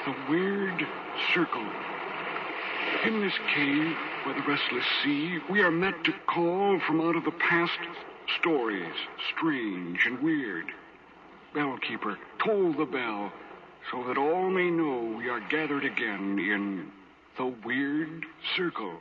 The weird circle. In this cave by the restless sea, we are met to call from out of the past stories, strange and weird. Bellkeeper, toll the bell, so that all may know we are gathered again in the weird circle.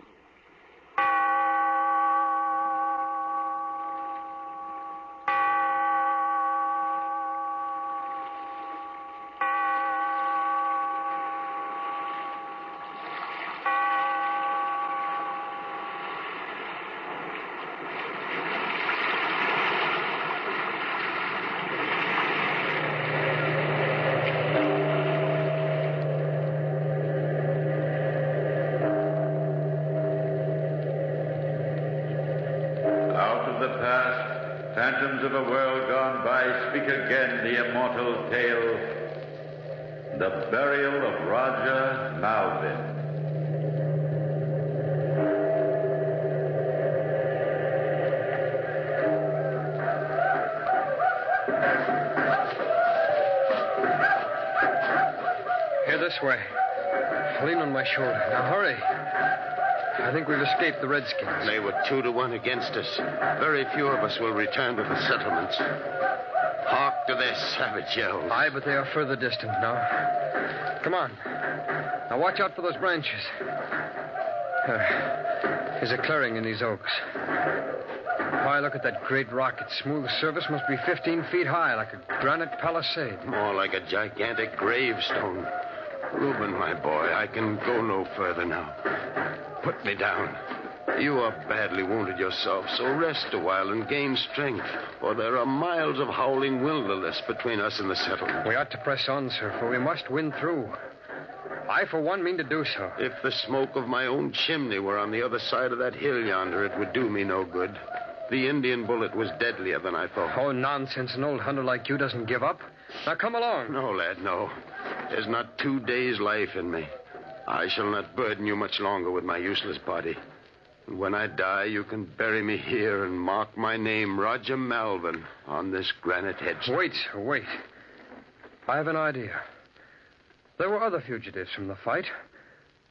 Phantoms of a world gone by speak again the immortal tale, the burial of Roger Malvin. Here, this way. Lean on my shoulder. Now, hurry. I think we've escaped the Redskins. They were 2-1 against us. Very few of us will return to the settlements. Hark to their savage yells. Aye, but they are further distant now. Come on. Now watch out for those branches. There's a clearing in these oaks. Why, look at that great rock. Its smooth surface must be 15 feet high, like a granite palisade. More like a gigantic gravestone. Reuben, my boy, I can go no further now. Put me down. You are badly wounded yourself, so rest a while and gain strength, for there are miles of howling wilderness between us and the settlement. We ought to press on, sir, for we must win through. I, for one, mean to do so. If the smoke of my own chimney were on the other side of that hill yonder, it would do me no good. The Indian bullet was deadlier than I thought. Oh, nonsense. An old hunter like you doesn't give up. Now, come along. No, lad, no. There's not 2 days' life in me. I shall not burden you much longer with my useless body. And when I die, you can bury me here and mark my name, Roger Malvin, on this granite headstone. Wait, sir, wait. I have an idea. There were other fugitives from the fight.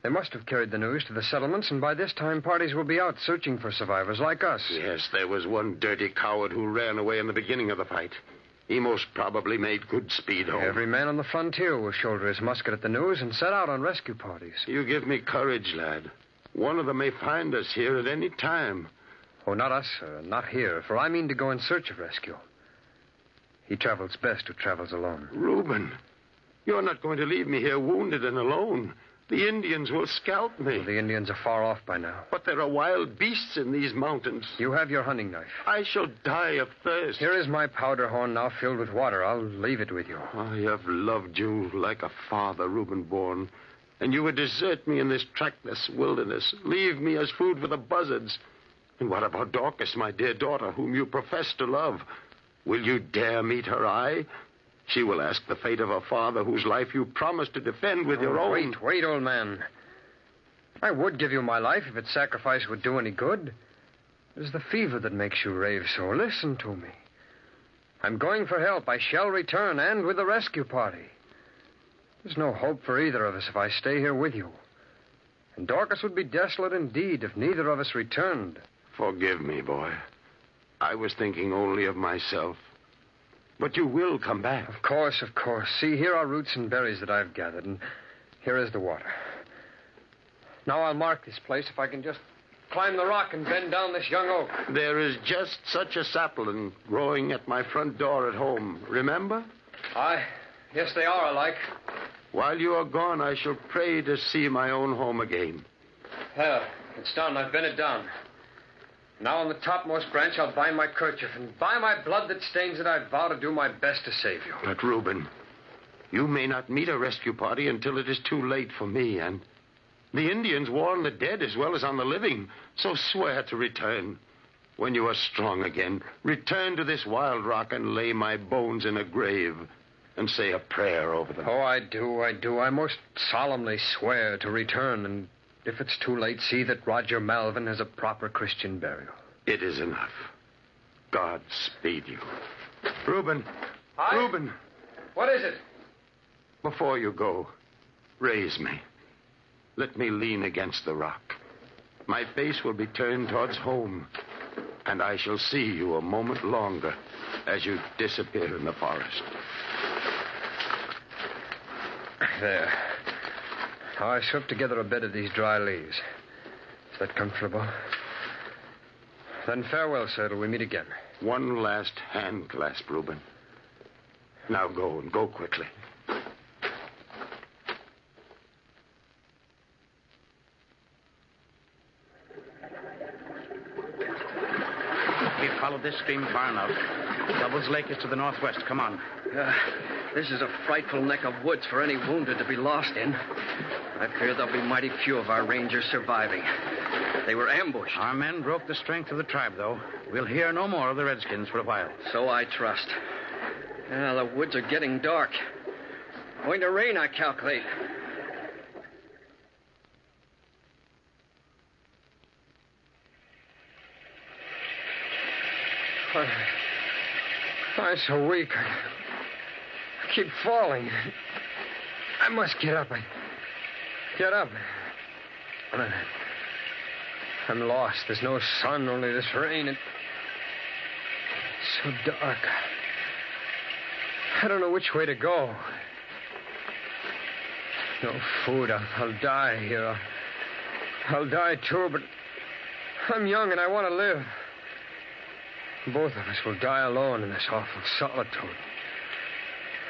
They must have carried the news to the settlements, and by this time parties will be out searching for survivors like us. Yes, there was one dirty coward who ran away in the beginning of the fight. He most probably made good speed home. Every man on the frontier will shoulder his musket at the news and set out on rescue parties. You give me courage, lad. One of them may find us here at any time. Oh, not us, sir. Not here, for I mean to go in search of rescue. He travels best who travels alone. Reuben, you're not going to leave me here wounded and alone. The Indians will scalp me. Well, the Indians are far off by now. But there are wild beasts in these mountains. You have your hunting knife. I shall die of thirst. Here is my powder horn now filled with water. I'll leave it with you. I have loved you like a father, Reuben Bourne. And you would desert me in this trackless wilderness, leave me as food for the buzzards. And what about Dorcas, my dear daughter, whom you profess to love? Will you dare meet her eye? She will ask the fate of her father, whose life you promised to defend with your own. Wait, old man. I would give you my life if its sacrifice would do any good. It is the fever that makes you rave so. Listen to me. I'm going for help. I shall return, and with the rescue party. There's no hope for either of us if I stay here with you. And Dorcas would be desolate indeed if neither of us returned. Forgive me, boy. I was thinking only of myself. But you will come back. Of course, of course. See, here are roots and berries that I've gathered, and here is the water. Now I'll mark this place if I can just climb the rock and bend down this young oak. There is just such a sapling growing at my front door at home. Remember? Aye. Yes, they are alike. While you are gone, I shall pray to see my own home again. Well, it's done. I've bent it down. Now on the topmost branch, I'll bind my kerchief, and by my blood that stains it, I vow to do my best to save you. But, Reuben, you may not meet a rescue party until it is too late for me, and the Indians war on the dead as well as on the living, so swear to return. When you are strong again, return to this wild rock and lay my bones in a grave and say a prayer over them. Oh, I do. I most solemnly swear to return, and if it's too late, see that Roger Malvin has a proper Christian burial. It is enough. God speed you. Reuben. Aye? Reuben. What is it? Before you go, Raise me. Let me lean against the rock. My face will be turned towards home, and I shall see you a moment longer as you disappear in the forest. There. Now I swept together a bed of these dry leaves. Is that comfortable? Then farewell, sir, till we meet again. One last hand clasp, Reuben. Now go, and go quickly. We've followed this stream far enough. Double's Lake is to the northwest. Come on. This is a frightful neck of woods for any wounded to be lost in. I fear there'll be mighty few of our rangers surviving. They were ambushed. Our men broke the strength of the tribe, though. We'll hear no more of the Redskins for a while. So I trust. The woods are getting dark. Going to rain, I calculate. I'm so weak. I keep falling. I must get up. Get up. I'm lost. There's no sun, only this rain. It's so dark. I don't know which way to go. No food. I'll die here. I'll die, too, but I'm young and I want to live. Both of us will die alone in this awful solitude.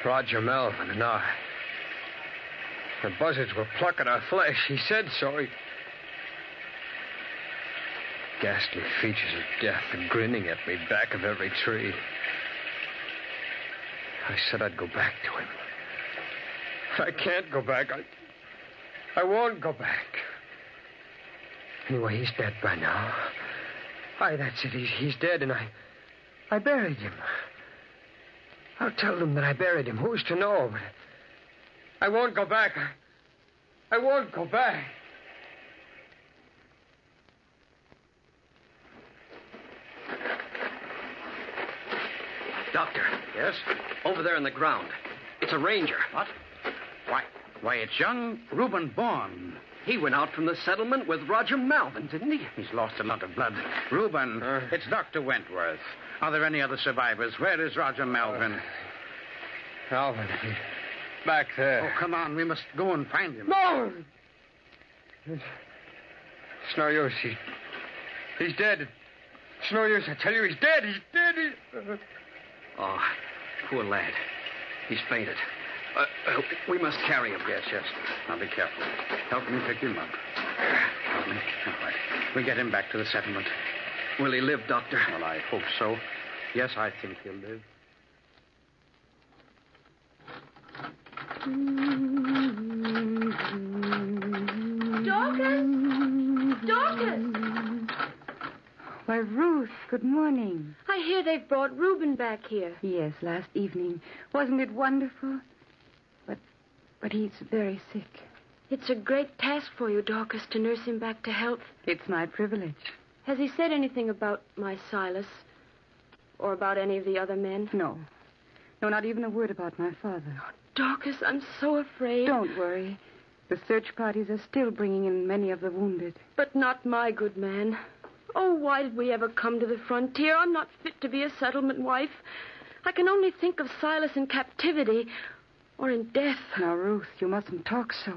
Roger Malvin and I. The buzzards will pluck at our flesh. He said so. Ghastly features of death are grinning at me back of every tree. I said I'd go back to him. I can't go back. I won't go back. Anyway, he's dead by now. Aye, that's it. He's dead, and I buried him. I'll tell them that I buried him. Who's to know? But I won't go back. I won't go back. Doctor. Yes? Over there in the ground. It's a ranger. What? Why, it's young Reuben Bourne. He went out from the settlement with Roger Malvin, didn't he? He's lost a lot of blood. Reuben, it's Dr. Wentworth. Are there any other survivors? Where is Roger Malvin? Malvin, he's back there. Oh, come on. We must go and find him. No! It's no use. He's dead. It's no use. I tell you, he's dead. He's dead. Oh, poor lad. He's fainted. We must carry him. Yes. Now, be careful. Help me pick him up. Help me. All right. We get him back to the settlement. Will he live, Doctor? Well, I hope so. Yes, I think he'll live. Dorcas! Why, Ruth, good morning. I hear they've brought Reuben back here. Yes, last evening. Wasn't it wonderful? But he's very sick. It's a great task for you, Dorcas, to nurse him back to health. It's my privilege. Has he said anything about my Silas? Or about any of the other men? No, not even a word about my father. Oh, Dorcas, I'm so afraid. Don't worry. The search parties are still bringing in many of the wounded. But not my good man. Oh, why did we ever come to the frontier? I'm not fit to be a settlement wife. I can only think of Silas in captivity or in death. Now, Ruth, you mustn't talk so.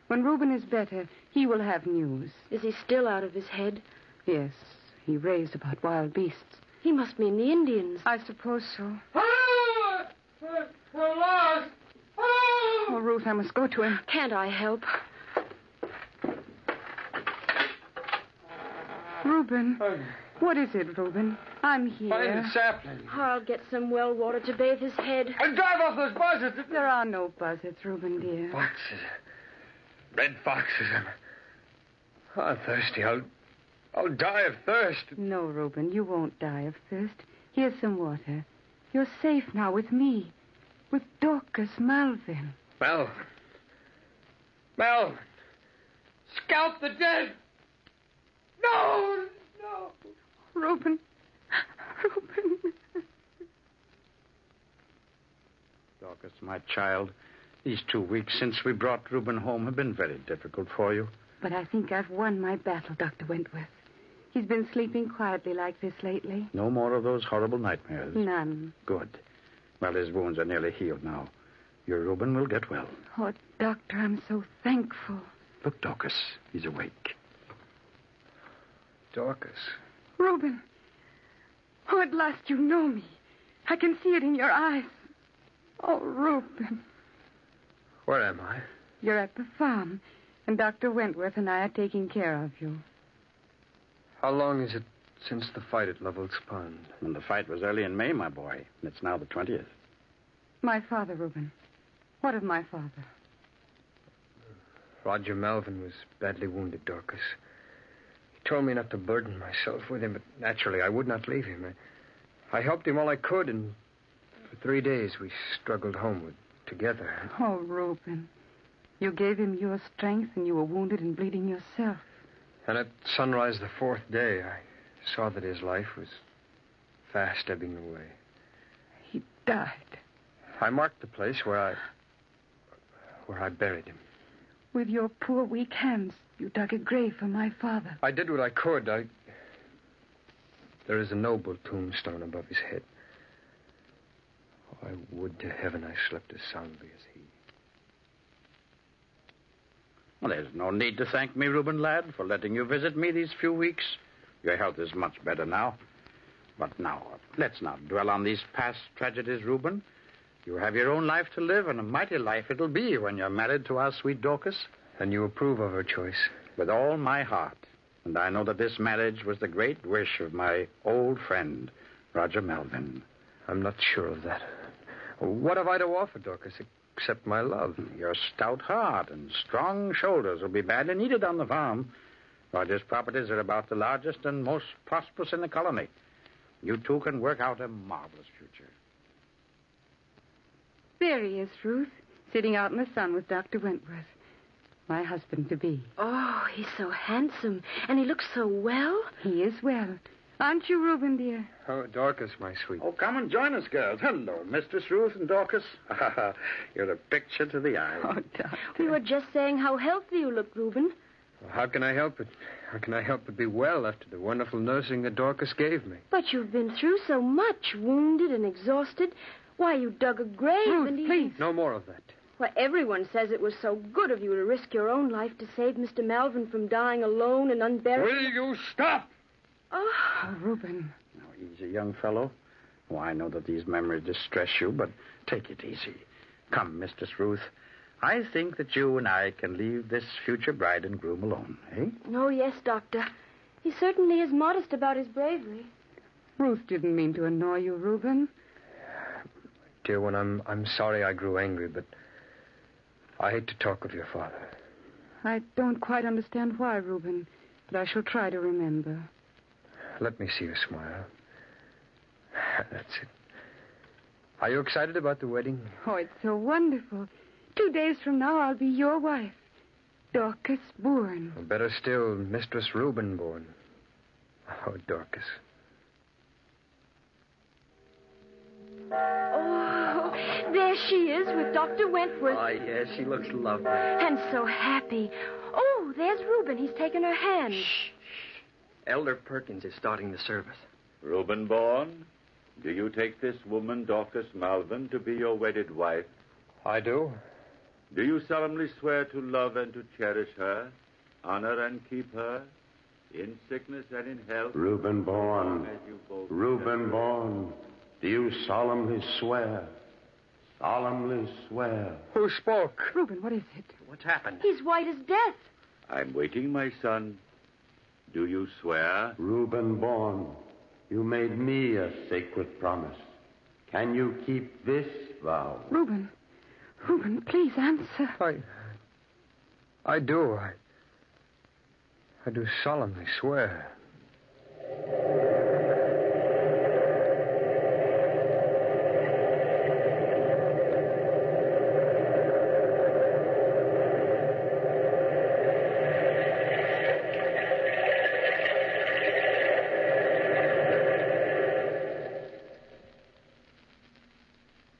When Reuben is better, he will have news. Is he still out of his head? Yes, he raved about wild beasts. He must mean the Indians. I suppose so. We're lost. Oh, Ruth, I must go to him. Can't I help? Reuben. What is it, Reuben? I'm here. Find the sapling. I'll get some well water to bathe his head. And drive off those buzzards. There are no buzzards, Reuben, dear. Foxes. Red foxes. I'm thirsty. I'll die of thirst. No, Reuben, you won't die of thirst. Here's some water. You're safe now with me. With Dorcas Malvin. Malvin. Scalp the dead. No. Reuben. Dorcas, my child, These 2 weeks since we brought Reuben home have been very difficult for you. But I think I've won my battle, Dr. Wentworth. He's been sleeping quietly like this lately. No more of those horrible nightmares. None. Good. Well, his wounds are nearly healed now. Your Reuben will get well. Oh, Doctor, I'm so thankful. Look, Dorcas, he's awake. Dorcas. Reuben. Oh, at last you know me. I can see it in your eyes. Oh, Reuben. Where am I? You're at the farm, and Dr. Wentworth and I are taking care of you. How long is it since the fight at Lovel's Pond? And the fight was early in May, my boy. And it's now the 20th. My father, Reuben. What of my father? Roger Malvin was badly wounded, Dorcas. He told me not to burden myself with him, but naturally I would not leave him. I helped him all I could, and for 3 days we struggled homeward together. Oh, Reuben. You gave him your strength, and you were wounded and bleeding yourself. And at sunrise the 4th day, I saw that his life was fast ebbing away. He died. I marked the place where I buried him. With your poor, weak hands, you dug a grave for my father. I did what I could. There is a noble tombstone above his head. Oh, I would to heaven I slept as soundly as he. Well, there's no need to thank me, Reuben, lad, for letting you visit me these few weeks. Your health is much better now. But now, let's not dwell on these past tragedies, Reuben. You have your own life to live, and a mighty life it'll be when you're married to our sweet Dorcas. And you approve of her choice? With all my heart. And I know that this marriage was the great wish of my old friend, Roger Malvin. I'm not sure of that. What have I to offer, Dorcas, except my love? Your stout heart and strong shoulders will be badly needed on the farm. Roger's properties are about the largest and most prosperous in the colony. You two can work out a marvelous future. There he is, Ruth, sitting out in the sun with Dr. Wentworth, my husband-to-be. Oh, he's so handsome, and he looks so well. He is well. Aren't you, Reuben, dear? Oh, Dorcas, my sweet. Oh, come and join us, girls. Hello, Mistress Ruth and Dorcas. You're a picture to the eye. Oh, Doctor. We were just saying how healthy you look, Reuben. Well, how can I help it? How can I help but be well after the wonderful nursing that Dorcas gave me? But you've been through so much, wounded and exhausted. Why, you dug a grave Ruth, and please. No more of that. Why, everyone says it was so good of you to risk your own life to save Mr. Malvin from dying alone and unburied. Will you stop? Oh, Oh, Reuben. Now, easy, young fellow. Oh, I know that these memories distress you, but take it easy. Come, Mistress Ruth. I think that you and I can leave this future bride and groom alone, eh? oh, yes, Doctor. He certainly is modest about his bravery. Ruth didn't mean to annoy you, Reuben. Dear one, I'm sorry I grew angry, but I hate to talk of your father. I don't quite understand why, Reuben, but I shall try to remember. Let me see you smile. That's it. Are you excited about the wedding? Oh, it's so wonderful. 2 days from now, I'll be your wife, Dorcas Bourne. Or better still, Mistress Reuben Bourne. Oh, Dorcas. Oh, there she is with Dr. Wentworth. Oh, yes, she looks lovely. And so happy. Oh, there's Reuben. He's taken her hand. Shh. Elder Perkins is starting the service. Reuben Bourne, do you take this woman, Dorcas Malvin, to be your wedded wife? I do. Do you solemnly swear to love and to cherish her, honor and keep her, in sickness and in health? Reuben Bourne. as you both Reuben Bourne. Do you solemnly swear? Solemnly swear. Who spoke? Reuben, what is it? What's happened? He's white as death. I'm waiting, my son. Do you swear? Reuben Bourne, you made me a sacred promise. Can you keep this vow? Reuben, please answer. I do. I do solemnly swear.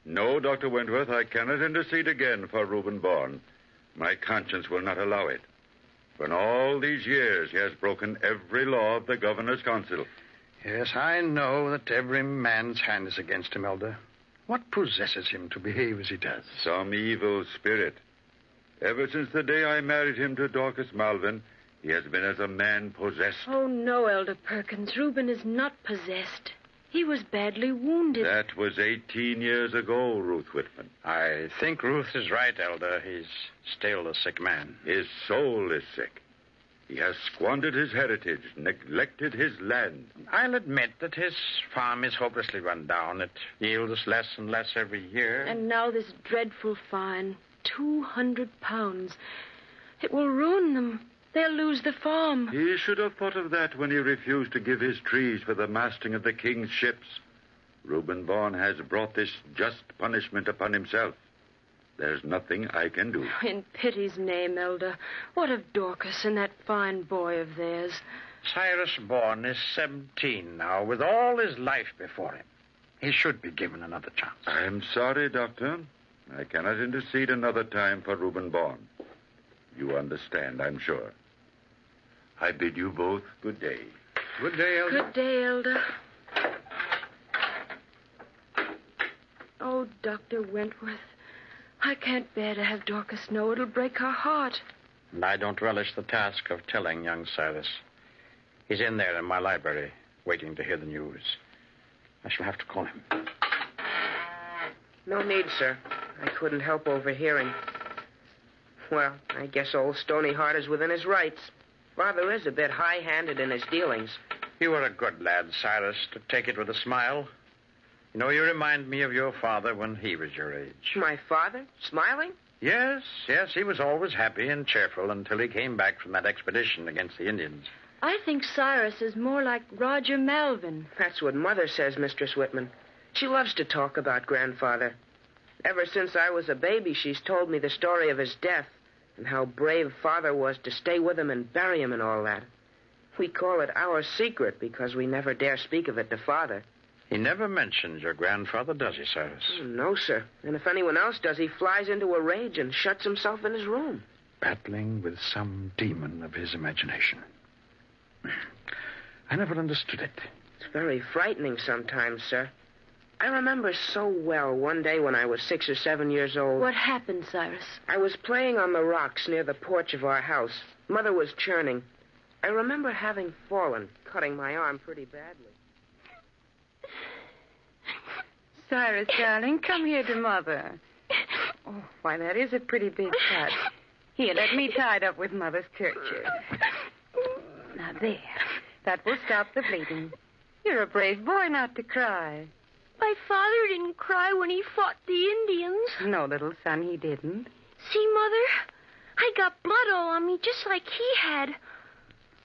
No, Dr. Wentworth, I cannot intercede again for Reuben Bourne. My conscience will not allow it. For in all these years, he has broken every law of the Governor's Council. Yes, I know that every man's hand is against him, Elder. What possesses him to behave as he does? Some evil spirit. Ever since the day I married him to Dorcas Malvin, he has been as a man possessed. Oh, no, Elder Perkins. Reuben is not possessed. He was badly wounded. That was 18 years ago, Ruth Whitman. I think Ruth is right, Elder. He's still a sick man. His soul is sick. He has squandered his heritage, neglected his land. I'll admit that his farm is hopelessly run down. It yields less and less every year. And now this dreadful fine, 200 pounds. It will ruin them. They'll lose the farm. He should have thought of that when he refused to give his trees for the masting of the king's ships. Reuben Bourne has brought this just punishment upon himself. There's nothing I can do. In pity's name, Elder, what of Dorcas and that fine boy of theirs? Cyrus Bourne is 17 now, with all his life before him. He should be given another chance. I'm sorry, Doctor. I cannot intercede another time for Reuben Bourne. You understand, I'm sure. I bid you both good day. Good day, Elder. Good day, Elder. Oh, Dr. Wentworth, I can't bear to have Dorcas know. It'll break her heart. And I don't relish the task of telling young Cyrus. He's in there in my library, waiting to hear the news. I shall have to call him. No need, sir. I couldn't help overhearing. Well, I guess old Stony Heart is within his rights. Father is a bit high-handed in his dealings. You were a good lad, Cyrus, to take it with a smile. You know, you remind me of your father when he was your age. My father? Smiling? Yes, he was always happy and cheerful until he came back from that expedition against the Indians. I think Cyrus is more like Roger Malvin. That's what Mother says, Mistress Whitman. She loves to talk about Grandfather. Ever since I was a baby, she's told me the story of his death and how brave Father was to stay with him and bury him and all that. We call it our secret because we never dare speak of it to Father. He never mentions your grandfather, does he, Cyrus? No, sir. And if anyone else does, he flies into a rage and shuts himself in his room. Battling with some demon of his imagination. I never understood it. It's very frightening sometimes, sir. I remember so well one day when I was 6 or 7 years old. What happened, Cyrus? I was playing on the rocks near the porch of our house. Mother was churning. I remember having fallen, cutting my arm pretty badly. Cyrus, darling, come here to Mother. Oh, why, that is a pretty big cut. Here, let me tie it up with Mother's kerchief. Now, there. That will stop the bleeding. You're a brave boy not to cry. My father didn't cry when he fought the Indians. No, little son, he didn't. See, Mother? I got blood all on me just like he had.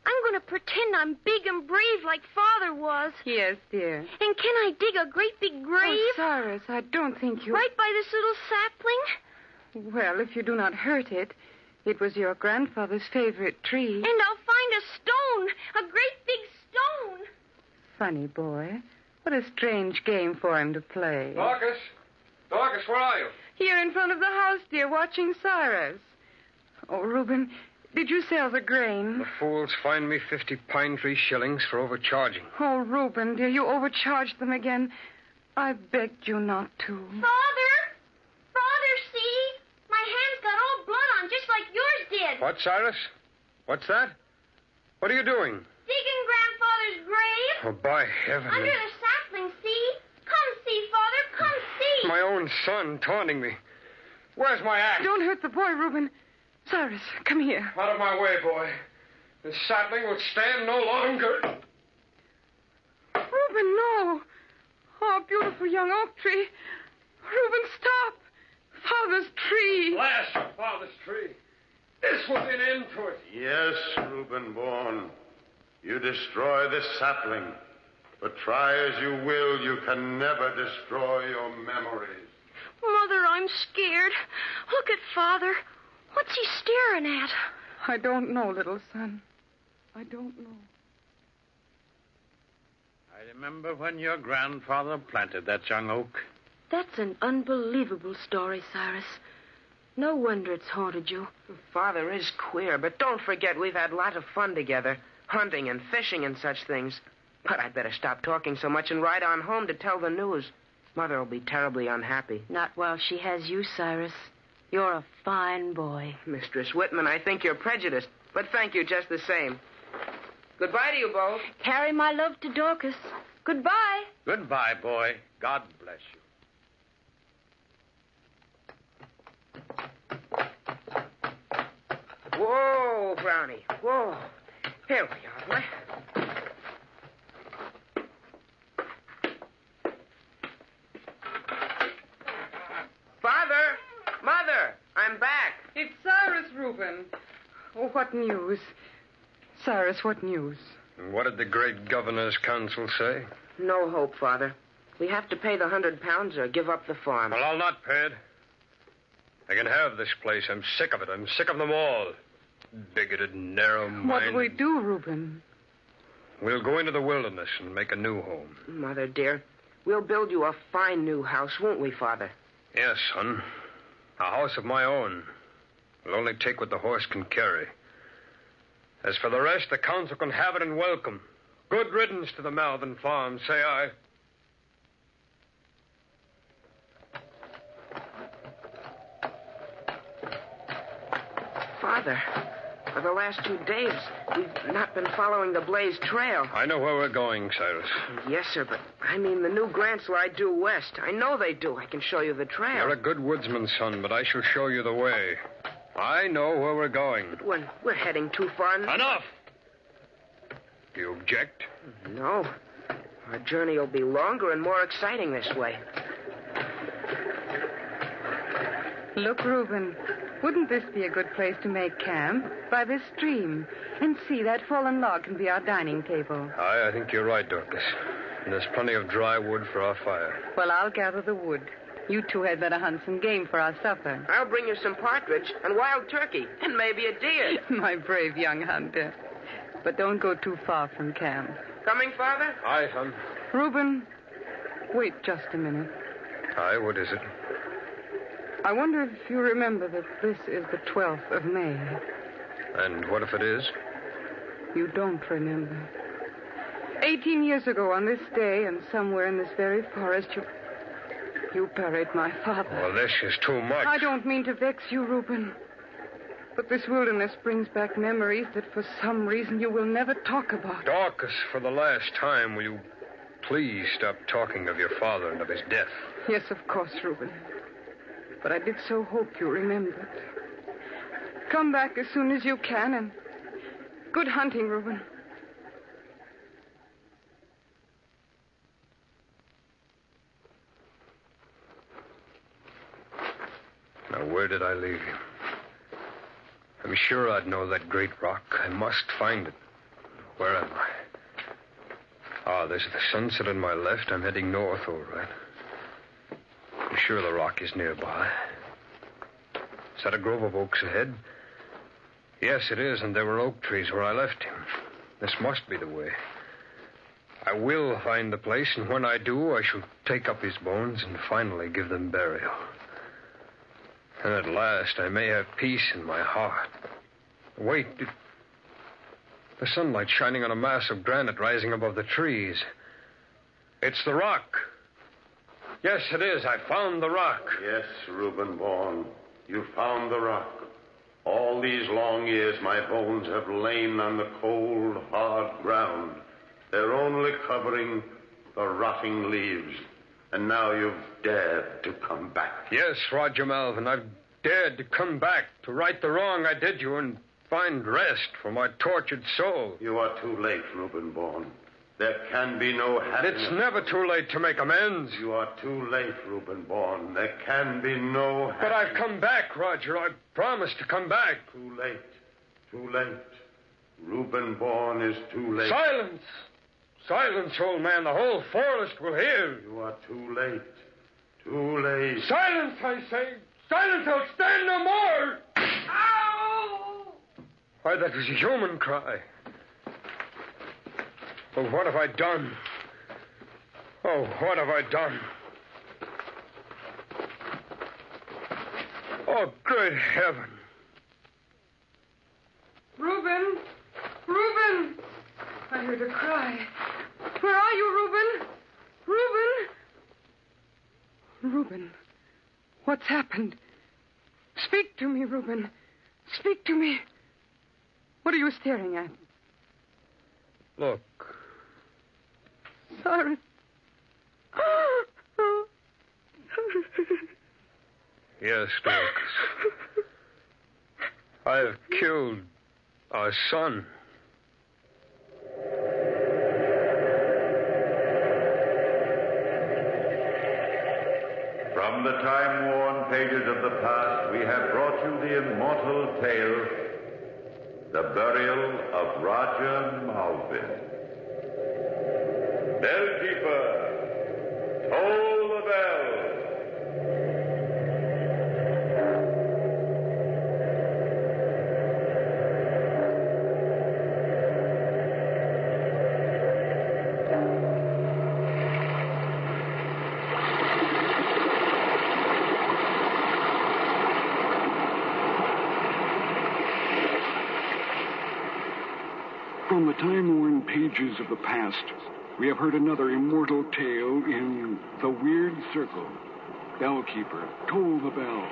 I'm going to pretend I'm big and brave like Father was. Yes, dear. And can I dig a great big grave? Oh, Cyrus, I don't think you... Right by this little sapling? Well, if you do not hurt it, it was your grandfather's favorite tree. And I'll find a stone, a great big stone. Funny boy. What a strange game for him to play. Dorcas? Dorcas, where are you? Here in front of the house, dear, watching Cyrus. Oh, Reuben, did you sell the grain? The fools fined me 50 pine tree shillings for overcharging. Oh, Reuben, dear, you overcharged them again. I begged you not to. Father! Father, see? My hand's got all blood on, just like yours did. What, Cyrus? What's that? What are you doing? Digging Grandfather's grave. Oh, by heaven. Under the sapling, see? Come see, Father, come see. My own son taunting me. Where's my axe? Don't hurt the boy, Reuben. Cyrus, come here. Out of my way, boy. This sapling will stand no longer. Reuben, no. Oh, beautiful young oak tree. Reuben, stop. Father's tree. Blast your father's tree. This will be an end to it. Yes, Reuben Bourne. You destroy this sapling. But try as you will, you can never destroy your memories. Mother, I'm scared. Look at Father. What's he staring at? I don't know, little son. I don't know. I remember when your grandfather planted that young oak. That's an unbelievable story, Cyrus. No wonder it's haunted you. Father is queer, but don't forget we've had a lot of fun together. Hunting and fishing and such things. But I'd better stop talking so much and ride on home to tell the news. Mother will be terribly unhappy. Not while she has you, Cyrus. You're a fine boy. Mistress Whitman, I think you're prejudiced, but thank you just the same. Goodbye to you both. Carry my love to Dorcas. Goodbye. Goodbye, boy. God bless you. Whoa, Brownie. Whoa. Here we are, boy. Father! Mother! I'm back. It's Cyrus, Reuben. Oh, what news? Cyrus, what news? What did the great governor's council say? No hope, Father. We have to pay the £100 or give up the farm. Well, I'll not pay it. I can have this place. I'm sick of it. I'm sick of them all. Bigoted, narrow-minded. What do we do, Reuben? We'll go into the wilderness and make a new home. Mother, dear, we'll build you a fine new house, won't we, Father? Yes, son. A house of my own. We'll only take what the horse can carry. As for the rest, the council can have it and welcome. Good riddance to the Malvin farm, say I. Father, for the last 2 days, we've not been following the Blaze Trail. I know where we're going, Cyrus. Yes, sir, but I mean the new grants lie due west. I know they do. I can show you the trail. You're a good woodsman, son, but I shall show you the way. I know where we're going. But we're heading too far. Enough! Do you object? No. Our journey will be longer and more exciting this way. Look, Reuben, wouldn't this be a good place to make camp? By this stream. And see, that fallen log can be our dining table. I think you're right, Dorcas. And there's plenty of dry wood for our fire. Well, I'll gather the wood. You two had better hunt some game for our supper. I'll bring you some partridge and wild turkey and maybe a deer. My brave young hunter. But don't go too far from camp. Coming, Father? Aye, son. Reuben, wait just a minute. Aye, what is it? I wonder if you remember that this is the 12th of May. And what if it is? You don't remember. 18 years ago on this day, and somewhere in this very forest, you buried my father. Well, this is too much. I don't mean to vex you, Reuben. But this wilderness brings back memories that for some reason you will never talk about. Dorcas, for the last time, will you please stop talking of your father and of his death? Yes, of course, Reuben. But I did so hope you remembered. Come back as soon as you can, and good hunting, Reuben. Now, where did I leave you? I'm sure I'd know that great rock. I must find it. Where am I? Ah, there's the sunset on my left. I'm heading north, all right. I'm sure the rock is nearby. Is that a grove of oaks ahead? Yes, it is, and there were oak trees where I left him. This must be the way. I will find the place, and when I do, I shall take up his bones and finally give them burial. And at last, I may have peace in my heart. Wait, the sunlight shining on a mass of granite rising above the trees. It's the rock. Yes, it is. I found the rock. Yes, Reuben Bourne, you found the rock. All these long years, my bones have lain on the cold, hard ground. They're only covering the rotting leaves. And now you've dared to come back. Yes, Roger Malvin, I've dared to come back to right the wrong I did you and find rest for my tortured soul. You are too late, Reuben Bourne. There can be no happiness. It's never too late to make amends. You are too late, Reuben Bourne. There can be no happiness. But I've come back, Roger. I promised to come back. Too late. Too late. Reuben Bourne is too late. Silence! Silence, old man. The whole forest will hear. You are too late. Too late. Silence, I say. Silence, I'll stand no more. Ow! Why, that was a human cry. Oh, what have I done? Oh, what have I done? Oh, great heaven. Reuben! Reuben! I heard a cry. Where are you, Reuben? Reuben! Reuben, what's happened? Speak to me, Reuben. Speak to me. What are you staring at? Look. Sorry. Yes, Dorcas. I've killed our son. From the time-worn pages of the past, we have brought you the immortal tale, The Burial of Roger Malvin. Bellkeeper, toll the bell. From the time-worn pages of the past, we have heard another immortal tale in The Weird Circle. Bellkeeper, toll the bell.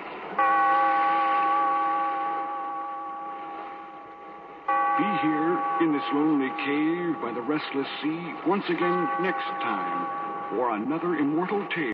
Be here in this lonely cave by the restless sea once again next time for another immortal tale.